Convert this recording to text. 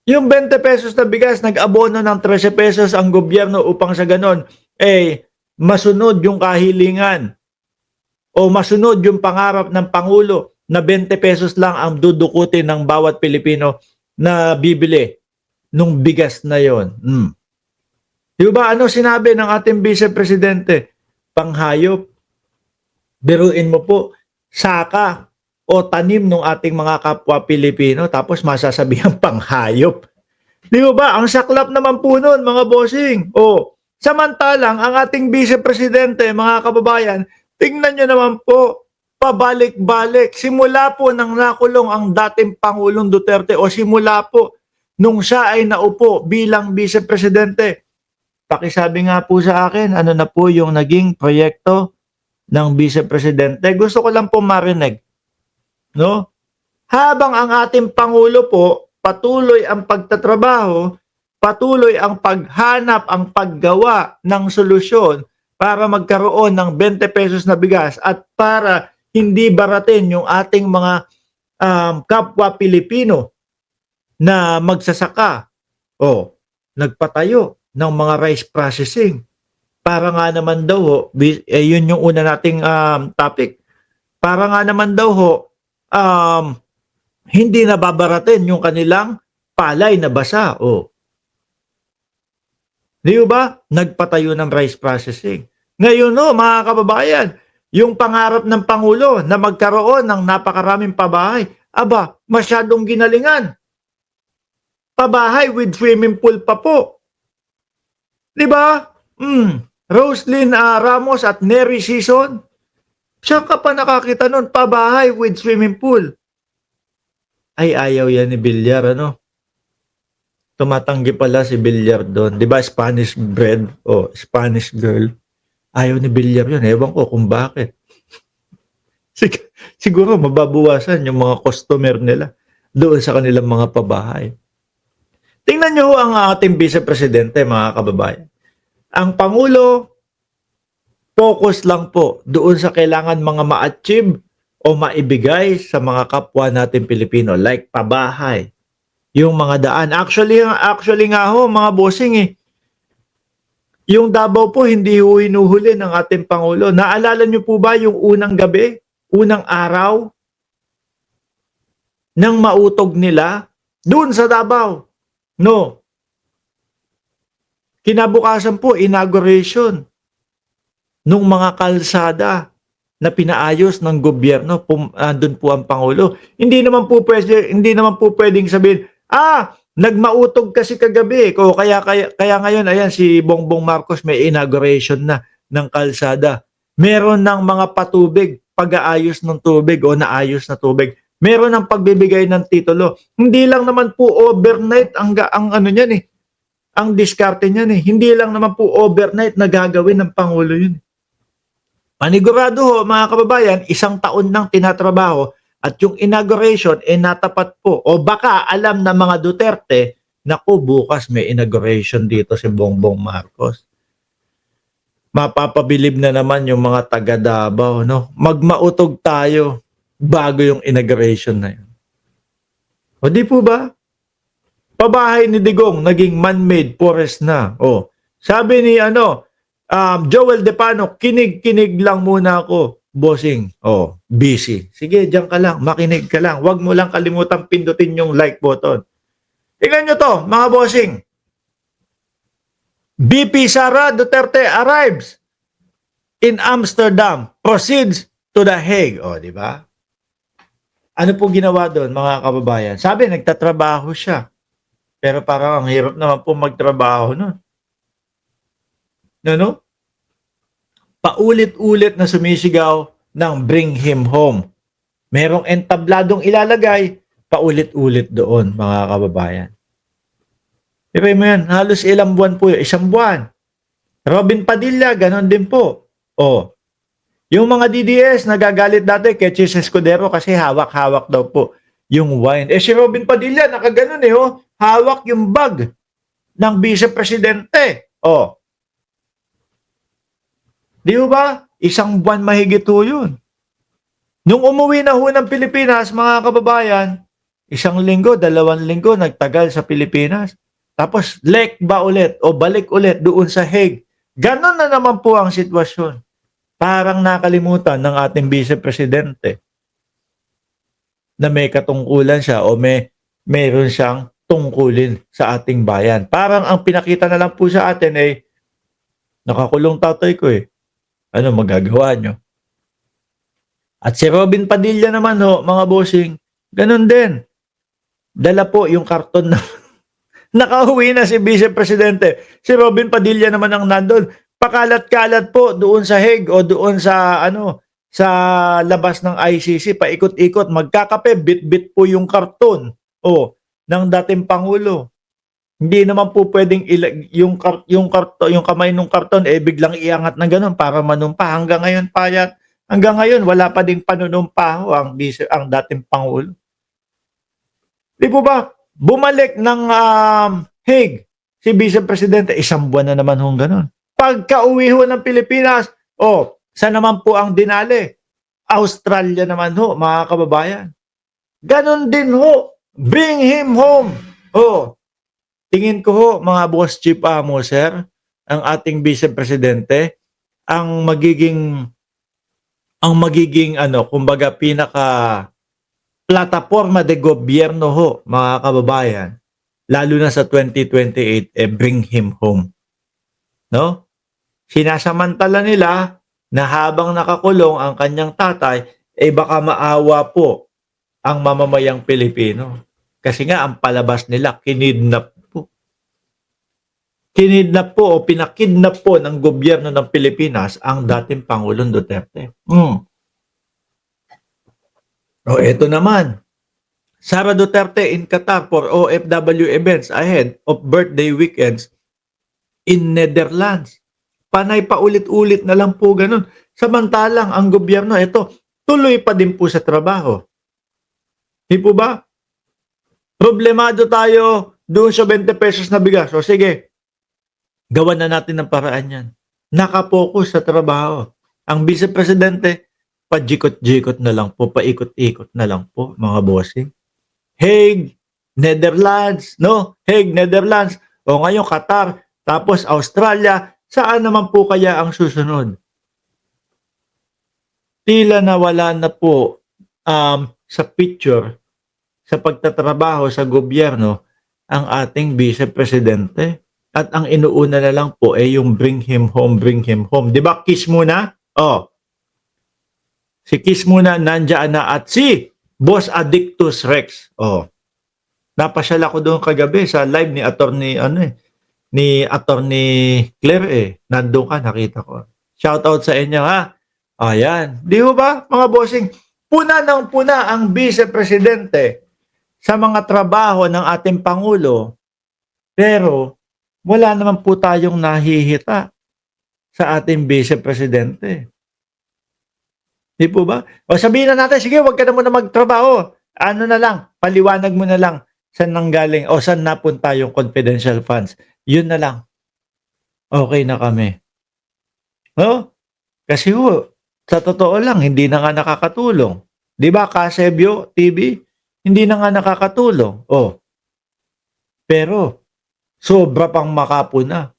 Yung 20 pesos na bigas, nag-abono ng 13 pesos ang gobyerno upang sa ganon, masunod yung kahilingan o masunod yung pangarap ng Pangulo na 20 pesos lang ang dudukutin ng bawat Pilipino na bibili nung bigas na yon. Di ba ano sinabi ng ating Vice Presidente? Panghayop. Biruin mo po, saka o tanim ng ating mga kapwa Pilipino tapos masasabihan panghayop. Di ba? Ang saklap naman po nun, mga bossing. O, samantalang ang ating Vice Presidente, mga kababayan, tingnan nyo naman po, pabalik-balik. Simula po nang nakulong ang dating Pangulong Duterte o simula po nung siya ay naupo bilang Vice Presidente. Pakisabi nga po sa akin, ano na po yung naging proyekto ng Vice Presidente. Gusto ko lang po marinig. No? Habang ang ating Pangulo po, patuloy ang pagtatrabaho, patuloy ang paghanap, ang paggawa ng solusyon para magkaroon ng 20 pesos na bigas at para hindi baratin yung ating mga kapwa Pilipino na magsasaka. O, nagpatayo ng mga rice processing. Para nga naman daw, yun yung una nating topic. Para nga naman daw, hindi nababaratin yung kanilang palay na basa. O, di ba? Nagpatayo ng rice processing. Ngayon no, mga kababayan, yung pangarap ng Pangulo na magkaroon ng napakaraming pabahay, aba, masyadong ginalingan. Pabahay with swimming pool pa po. Di ba? Roslyn Ramos at Neri Season, siya ka pa nakakita nun, pabahay with swimming pool. Ay, ayaw yan ni Villar, ano? Tumatanggi pala si Villar doon. Di ba, Spanish bread o Spanish girl. Ayaw ni Villar yun. Ewan ko kung bakit. Siguro mababawasan yung mga customer nila doon sa kanilang mga pabahay. Tingnan nyo ang ating Vice Presidente, mga kababayan. Ang Pangulo, focus lang po doon sa kailangan mga ma-achieve o maibigay sa mga kapwa natin Pilipino, like pabahay, yung mga daan. Actually nga ho, mga bossing yung Davao po hindi ho hinuhuli ng ating Pangulo. Naalala nyo po ba yung unang gabi, unang araw ng mautog nila doon sa Davao? No. Kinabukasan po, inauguration nung mga kalsada na pinaayos ng gobyerno, andun po ang Pangulo. Hindi naman po pwedeng sabihin, nagmautog kasi kagabi. O kaya ngayon, ayan, si Bongbong Marcos may inauguration na ng kalsada. Meron ng mga patubig, pag-aayos ng tubig o naayos na tubig. Meron ng pagbibigay ng titulo. Hindi lang naman po overnight ang ano niyan ang diskarte niyan Hindi lang naman po overnight na gagawin ng Pangulo yun. Panigurado ho, mga kababayan, 1 taon nang tinatrabaho at yung inauguration natapat po. O baka alam na mga Duterte, naku, bukas may inauguration dito si Bongbong Marcos. Mapapabilib na naman yung mga taga Davao, no? Magmautog tayo bago yung inauguration na yun. O di po ba? Pabahay ni Digong naging man-made forest na. O, sabi ni Joel Depano, kinig-kinig lang muna ako, bossing. O, busy. Sige, diyan ka lang, makinig ka lang. Huwag mo lang kalimutan pindutin yung like button. Tingnan nyo to, mga bossing. BP Sara Duterte arrives in Amsterdam, proceeds to The Hague. O, di ba? Ano po ginawa doon, mga kababayan? Sabi, nagtatrabaho siya. Pero parang ang hirap naman po magtrabaho nun. No? Paulit-ulit na sumisigaw ng bring him home. Merong entabladong ilalagay, paulit-ulit doon, mga kababayan. Pero mo yan, halos ilang buwan po yun, 1 buwan. Robin Padilla, ganon din po. O, yung mga DDS, nagagalit dati kay Chis Escudero kasi hawak-hawak daw po yung wine. Si Robin Padilla, nakaganon hawak yung bag ng Vice Presidente. O, di ba? 1 buwan mahigit ho yun. Nung umuwi na ho ng Pilipinas, mga kababayan, Isang linggo, 2 linggo nagtagal sa Pilipinas. Tapos lek ba ulit o balik ulit doon sa Hague. Ganon na naman po ang sitwasyon. Parang nakalimutan ng ating Vice Presidente na may katungkulan siya o mayroon siyang tungkulin sa ating bayan. Parang ang pinakita na lang po sa atin ay nakakulong tatay ko eh. Ano magagawa nyo? At si Robin Padilla naman ho, mga bossing, ganun din. Dala po yung karton na nakauwi na si Vice Presidente. Si Robin Padilla naman ang nandun. Pakalat-kalat po doon sa Hague o doon sa sa labas ng ICC, paikot-ikot, magkakape, bit-bit po yung karton ng dating Pangulo. Hindi naman po pwedeng yung kamay ng karton biglang iangat ng ganun para manumpa. Hanggang ngayon wala pa ding panunumpa ang dating Pangulo. Di po ba? Bumalik ng Hague si Vice Presidente, 1 buwan na naman hong ganun. Pagka-uwi ho ng Pilipinas, saan naman po ang dinali? Australia naman ho, mga kababayan. Ganon din ho. Bring him home. Tingin ko ho, mga boss chief mo, sir, ang ating Vice Presidente, ang magiging kumbaga pinaka plataforma de gobyerno ho, mga kababayan, lalo na sa 2028, bring him home. No? Sinasamantala nila na habang nakakulong ang kanyang tatay, baka maawa po ang mamamayang Pilipino. Kasi nga, ang palabas nila, kinidnap po. Kinidnap po o pinakidnap po ng gobyerno ng Pilipinas ang dating Pangulong Duterte. Ito naman. Sara Duterte in Qatar for OFW events ahead of birthday weekends in Netherlands. Panay pa ulit-ulit na lang po ganun. Samantalang ang gobyerno, tuloy pa din po sa trabaho. Di po ba? Problemado tayo doon sa 20 pesos na bigas. O sige, gawan na natin ng paraan yan. Nakapokus sa trabaho. Ang Vice Presidente, pajikot-jikot na lang po, paikot-ikot na lang po, mga bossing. Hague, Netherlands, no? Hague, Netherlands. O ngayon, Qatar, tapos Australia. Saan naman po kaya ang susunod? Tila nawala na po sa picture, sa pagtatrabaho sa gobyerno, ang ating Vice Presidente. At ang inuuna na lang po yung bring him home, bring him home. Di ba? Kiss muna? Si Kiss muna nandiyan na at si Boss Addictus Rex. Napasyal ako doon kagabi sa live ni Attorney Claire Nandun ka, nakita ko. Shout out sa inyo ha. Ayan. Di ba mga bossing? Puna ng puna ang Vice Presidente sa mga trabaho ng ating Pangulo. Pero wala naman po tayong nahihita sa ating Vice Presidente. Di po ba? O sabihin na natin, sige, wag ka na muna magtrabaho. Ano na lang, paliwanag mo na lang saan nanggaling o saan napunta yung confidential funds. Yun na lang. Okay na kami. No? Kasi sa totoo lang, hindi na nga nakakatulong. Di ba, Kasebyo TV? Hindi na nga nakakatulong. Pero, sobra pang makapuna.